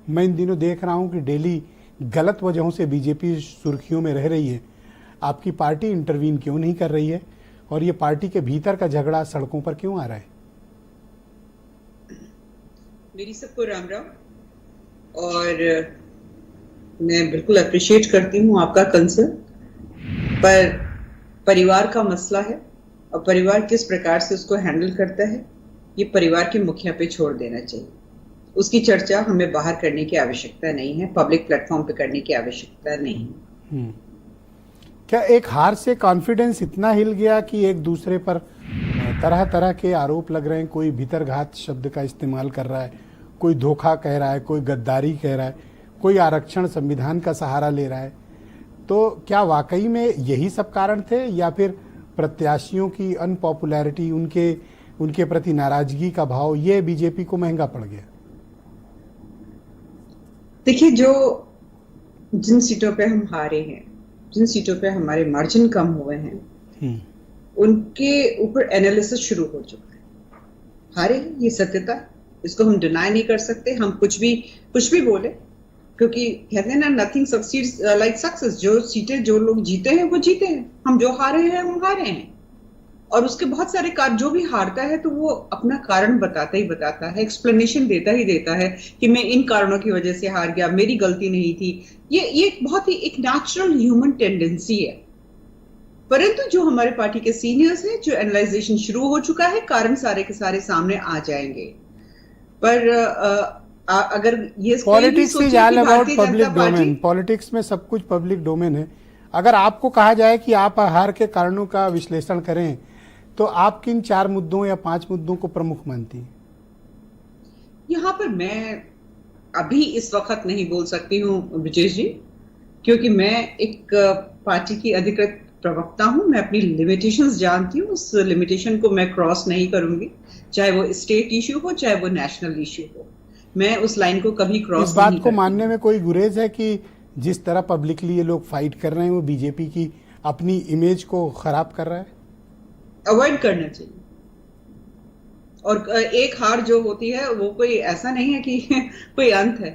मैं इन दिनों देख रहा हूं कि डेली गलत वजहों से बीजेपी सुर्खियों में रह रही है। आपकी पार्टी इंटरवीन क्यों नहीं कर रही है और ये पार्टी के भीतर का झगड़ा सड़कों पर क्यों आ रहा है? मेरी सबको राम राम। और मैं बिल्कुल अप्रिशिएट करती हूँ आपका कंसर्न, पर परिवार का मसला है और परिवार किस प्रकार से उसको हैंडल करता है ये परिवार के मुखिया पे छोड़ देना चाहिए। उसकी चर्चा हमें बाहर करने की आवश्यकता नहीं है, पब्लिक प्लेटफॉर्म पे करने की आवश्यकता नहीं है। क्या एक हार से कॉन्फिडेंस इतना हिल गया कि एक दूसरे पर तरह तरह के आरोप लग रहे हैं? कोई भीतरघात शब्द का इस्तेमाल कर रहा है, कोई धोखा कह रहा है, कोई गद्दारी कह रहा है, कोई आरक्षण संविधान का सहारा ले रहा है। तो क्या वाकई में यही सब कारण थे या फिर प्रत्याशियों की अनपॉपुलैरिटी, उनके प्रति नाराजगी का भाव, ये बीजेपी को महंगा पड़ गया? देखिए, जिन सीटों पे हम हारे हैं, जिन सीटों पे हमारे मार्जिन कम हुए हैं, उनके ऊपर एनालिसिस शुरू हो चुका है। हारे हैं, ये सत्यता, इसको हम डिनाई नहीं कर सकते। हम कुछ भी बोले, क्योंकि कहते हैं ना, नथिंग सक्सीड्स लाइक सक्सेस। जो सीटें जो लोग जीते हैं वो जीते हैं, हम जो हारे हैं हम हारे हैं। और उसके बहुत सारे कारण, जो भी हारता है तो वो अपना कारण बताता ही बताता है, एक्सप्लेनेशन देता ही देता है कि मैं इन कारणों की वजह से हार गया, मेरी गलती नहीं थी। ये बहुत ही एक नेचुरल ह्यूमन टेंडेंसी है। परंतु जो हमारे पार्टी के सीनियर्स हैं, जो एनालाइजेशन शुरू हो चुका है, कारण सारे के सारे सामने आ जाएंगे। पर अगर ये politics is all about public domain, politics में सब कुछ पब्लिक डोमेन है। अगर आपको कहा जाए कि आप हार के कारणों का विश्लेषण करें तो आप किन 4 मुद्दों या 5 मुद्दों को प्रमुख मानती हैं? यहाँ पर मैं अभी इस वक्त नहीं बोल सकती हूँ ब्रिजेश जी, क्योंकि मैं एक पार्टी की अधिकृत प्रवक्ता हूँ। मैं अपनी लिमिटेशंस जानती हूँ, उस लिमिटेशन को मैं क्रॉस नहीं करूंगी, चाहे वो स्टेट इश्यू हो चाहे वो नेशनल इश्यू हो। मैं उस लाइन को कभी क्रॉस नहीं इस बात को करती। मानने में कोई गुरेज है कि जिस तरह पब्लिकली ये लोग फाइट कर रहे हैं वो बीजेपी की अपनी इमेज को खराब कर रहा है? अवॉइड करना चाहिए। और एक हार जो होती है वो कोई ऐसा नहीं है कि कोई अंत है।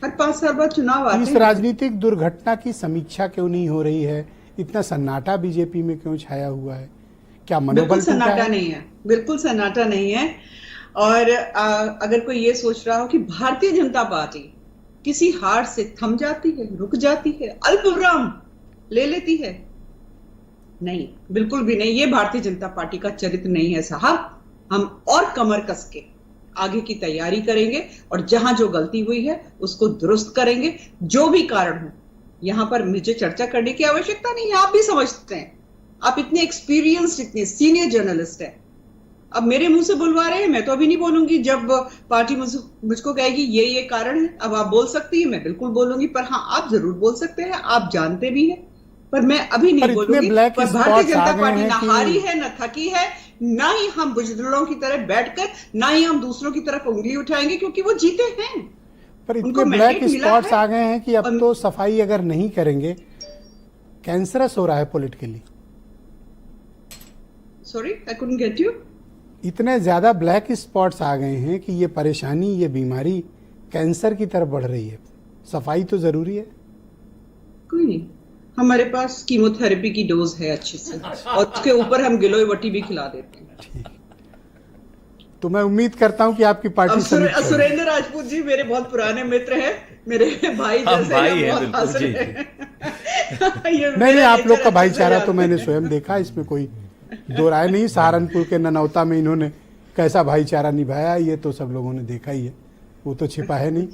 हर 5 साल बाद चुनाव आते हैं। इस राजनीतिक दुर्घटना की समीक्षा क्यों नहीं हो रही है? इतना सन्नाटा बीजेपी में क्यों छाया हुआ है? क्या मनोबल बिल्कुल सन्नाटा नहीं है, बिल्कुल सन्नाटा नहीं है। और अगर कोई ये सोच रहा हो कि भारतीय जनता पार्टी किसी हार से थम जाती है, रुक जाती है, अल्प विराम ले लेती है, नहीं, बिल्कुल भी नहीं। ये भारतीय जनता पार्टी का चरित्र नहीं है साहब। हम और कमर कस के आगे की तैयारी करेंगे और जहां जो गलती हुई है उसको दुरुस्त करेंगे, जो भी कारण हो। यहां पर मुझे चर्चा करने की आवश्यकता नहीं है, आप भी समझते हैं। आप इतने एक्सपीरियंस्ड, इतने सीनियर जर्नलिस्ट हैं। अब मेरे मुंह से बुलवा रहे हैं, मैं तो अभी नहीं बोलूंगी। जब पार्टी मुझको कहेगी ये कारण है, अब आप बोल सकती है, मैं बिल्कुल बोलूंगी। पर हाँ, आप जरूर बोल सकते हैं, आप जानते भी हैं, पर मैं अभी नहीं बोलूंगी। पर भारतीय जनता पार्टी ना हारी है, ना थकी है, ना ही हम बुजदिलों की तरह बैठकर, ना ही हम दूसरों की तरफ उंगली उठाएंगे, क्योंकि वो जीते हैं। पर इतने ब्लैक स्पॉट्स आ गए हैं कि अब तो सफाई अगर नहीं करेंगे कैंसरस हो रहा है politically. Sorry, I couldn't get you. इतने ज्यादा ब्लैक स्पॉट्स आ गए हैं कि ये परेशानी, ये बीमारी कैंसर की तरफ बढ़ रही है। सफाई तो जरूरी है। कोई नहीं, हमारे पास कीमोथेरेपी की डोज है अच्छी से, और उसके ऊपर हम गिलोय वटी भी खिला देते हैं। ठीक, तो मैं उम्मीद करता हूं कि आपकी पार्टी सुरेंद्र राजपूत जी मेरे बहुत पुराने मित्र हैं, मेरे भाई जैसे भाई हैं, है, बहुत जी। नहीं, आप लोग का भाईचारा तो मैंने स्वयं देखा, इसमें कोई दो राय नहीं। सहारनपुर के ननौता में इन्होंने कैसा भाईचारा निभाया ये तो सब लोगों ने देखा ही है, वो तो छिपा है नहीं।